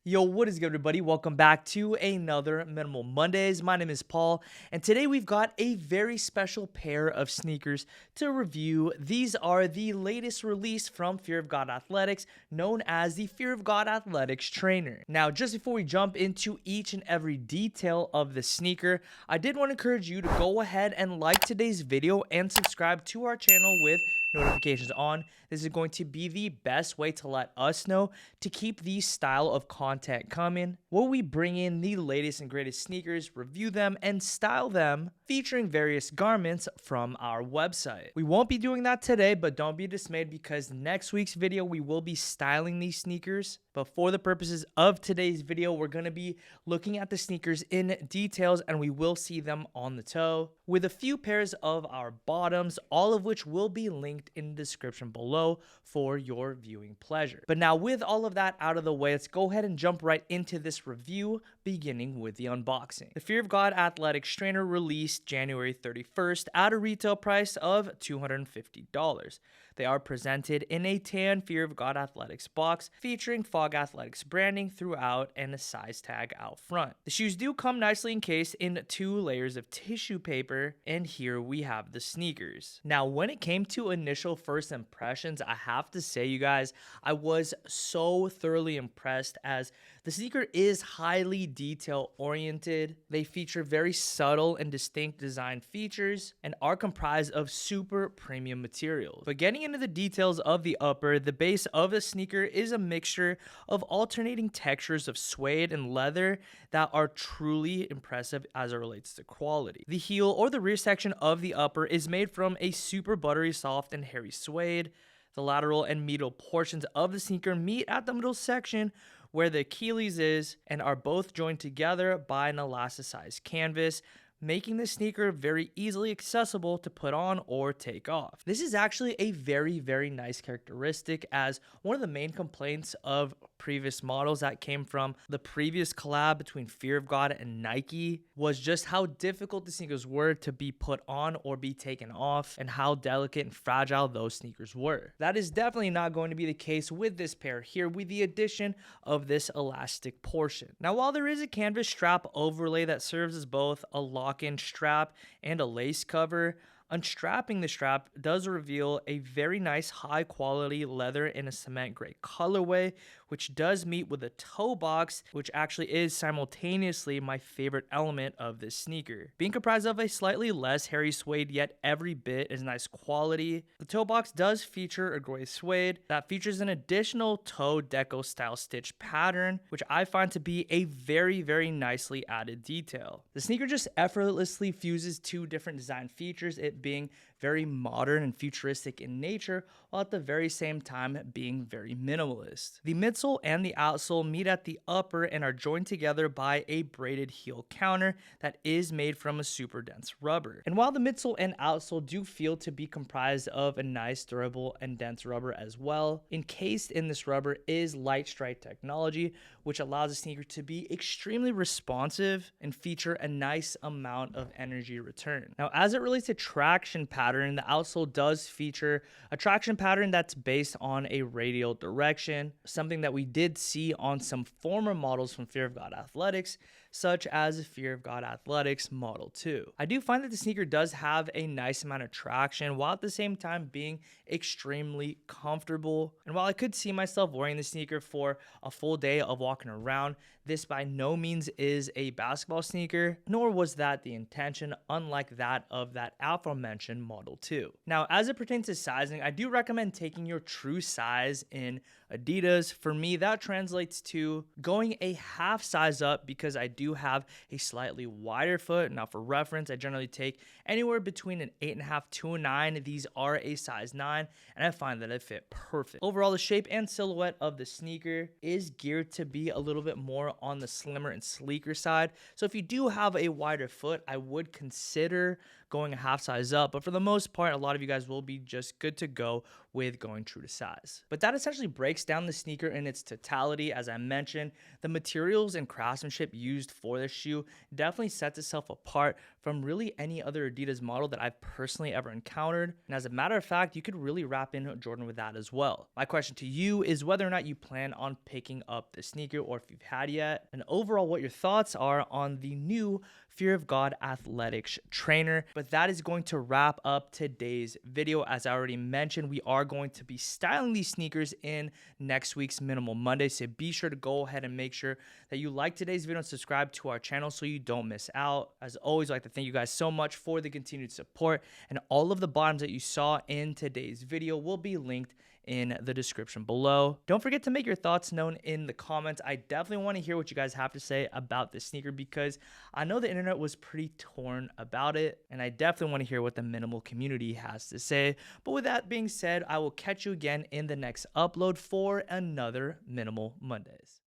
Yo, what is good, everybody? Welcome back to another Minimal Mondays. My name is Paul, and today we've got a very special pair of sneakers to review. These are the latest release from Fear of God Athletics, known as the Fear of God Athletics Trainer. Now, just before we jump into each and every detail of the sneaker, I did want to encourage you to go ahead and like today's video and subscribe to our channel with notifications on. This is going to be the best way to let us know to keep these style of content coming, where we bring in the latest and greatest sneakers, review them, and style them, featuring various garments from our website. We won't be doing that today, but don't be dismayed because next week's video we will be styling these sneakers. But for the purposes of today's video, we're going to be looking at the sneakers in details, and we will see them on the toe with a few pairs of our bottoms, all of which will be linked in the description below for your viewing pleasure. But now with all of that out of the way, let's go ahead and jump right into this review, beginning with the unboxing. The Fear of God Athletics Trainer released January 31st at a retail price of $250. They are presented in a tan Fear of God Athletics box featuring Fog Athletics branding throughout and a size tag out front. The shoes do come nicely encased in 2 layers of tissue paper, and here we have the sneakers. Now, when it came to initial first impressions, I have to say, you guys, I was so thoroughly impressed as the sneaker is highly detail oriented. They feature very subtle and distinct design features and are comprised of super premium materials. But getting into the details of the upper, the base of the sneaker is a mixture of alternating textures of suede and leather that are truly impressive as it relates to quality. The heel or the rear section of the upper is made from a super buttery soft and hairy suede. The lateral and medial portions of the sneaker meet at the middle section where the Achilles is and are both joined together by an elasticized canvas, making the sneaker very easily accessible to put on or take off. This is actually a very nice characteristic, as one of the main complaints of previous models that came from the previous collab between Fear of God and Nike was just how difficult the sneakers were to be put on or be taken off, and how delicate and fragile those sneakers were. That is definitely not going to be the case with this pair here, with the addition of this elastic portion. Now, while there is a canvas strap overlay that serves as both a lock-in strap and a lace cover, unstrapping the strap does reveal a very nice high quality leather in a cement gray colorway, which does meet with a toe box, which actually is simultaneously my favorite element of this sneaker. Being comprised of a slightly less hairy suede, yet every bit is nice quality. The toe box does feature a gray suede that features an additional toe deco style stitch pattern, which I find to be a very nicely added detail. The sneaker just effortlessly fuses 2 different design features, it being very modern and futuristic in nature, while at the very same time being very minimalist. The midsole and the outsole meet at the upper and are joined together by a braided heel counter that is made from a super dense rubber. And while the midsole and outsole do feel to be comprised of a nice durable and dense rubber as well, encased in this rubber is light strike technology, which allows the sneaker to be extremely responsive and feature a nice amount of energy return. Now, as it relates to traction pattern, the outsole does feature a traction pattern that's based on a radial direction, something that we did see on some former models from Fear of God Athletics, such as Fear of God Athletics Model 2. I do find that the sneaker does have a nice amount of traction, while at the same time being extremely comfortable. And while I could see myself wearing the sneaker for a full day of walking around, this by no means is a basketball sneaker, nor was that the intention, unlike that of that aforementioned Model 2. Now, as it pertains to sizing, I do recommend taking your true size in Adidas. For me, that translates to going a half size up because I do have a slightly wider foot. Now, for reference, I generally take anywhere between an 8.5 to a 9. These are a size 9, and I find that it fit perfect. Overall, the shape and silhouette of the sneaker is geared to be a little bit more on the slimmer and sleeker side. So if you do have a wider foot, I would consider going a half size up, but for the most part, a lot of you guys will be just good to go with going true to size. But that essentially breaks breaks down the sneaker in its totality. As I mentioned, the materials and craftsmanship used for this shoe definitely sets itself apart from really any other Adidas model that I've personally ever encountered. And as a matter of fact, you could really wrap in Jordan with that as well. My question to you is whether or not you plan on picking up the sneaker or if you've had yet, and overall what your thoughts are on the new Fear of God Athletics trainer. But that is going to wrap up today's video. As I already mentioned, we are going to be styling these sneakers in next week's Minimal Monday, so be sure to go ahead and make sure that you like today's video and subscribe to our channel so you don't miss out. As always, I'd like to thank you guys so much for the continued support, and all of the bottoms that you saw in today's video will be linked in the description below. Don't forget to make your thoughts known in the comments. I definitely want to hear what you guys have to say about this sneaker because I know the internet was pretty torn about it, and I definitely want to hear what the minimal community has to say. But with that being said, I will catch you again in the next upload for another Minimal Mondays.